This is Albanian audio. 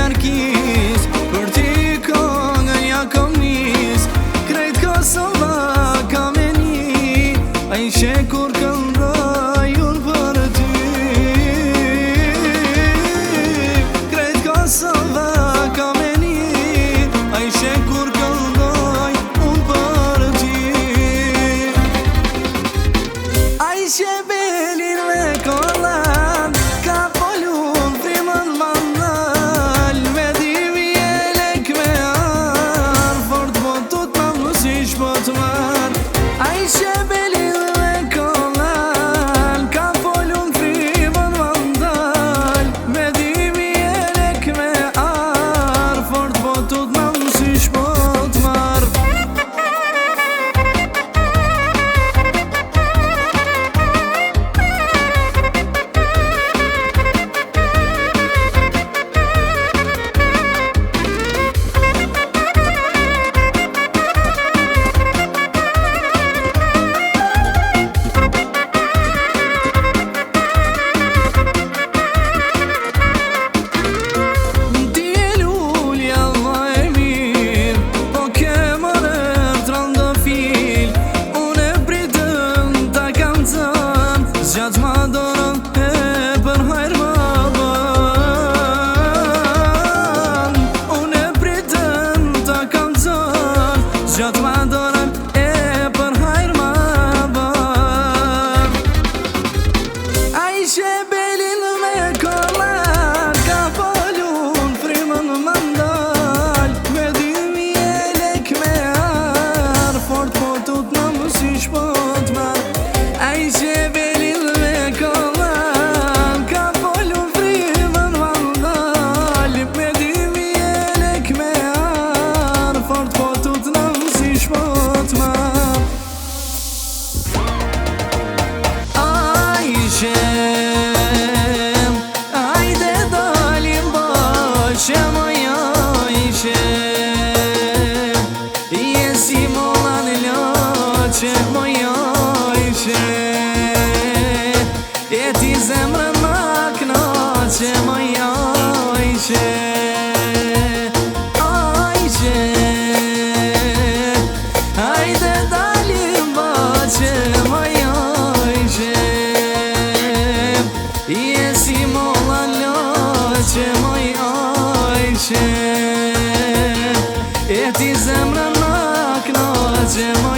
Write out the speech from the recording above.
anarkist, për ti kongën ja kom nis. Krejt Kosova ka me një, a i she kur këndoj unë për ty. Krejt Kosova ka me një, a i she kur këndoj unë për ty. A i she belin me kollan, ka polun frimën mandal. Me dimi e lek me ar, fort po tut ma mësish po t'mar. A i she belin me kollan, ka polun frimën mandal. Me dimi e lek me ar, fort po tut ma mësish po t'mar. Zgjat ma dorën e për hajr ma ban. Unë e pritën ta kam zon, zgjat ma dorën e për hajr ma ban. A i she belin me kollan, ka polun frimën mandal. Me dimi e lek me ar, fort po tut në mësish po t'mar. A i she hajde dalim bashkë moja ishe, jesi molla në loqe moja ishe. E ti zemrën ma knoqe moja ishe. Hajde dalim bashkë moja ishe, jesi molla loqe moja ishe. E ti zemrën ma knoqe moja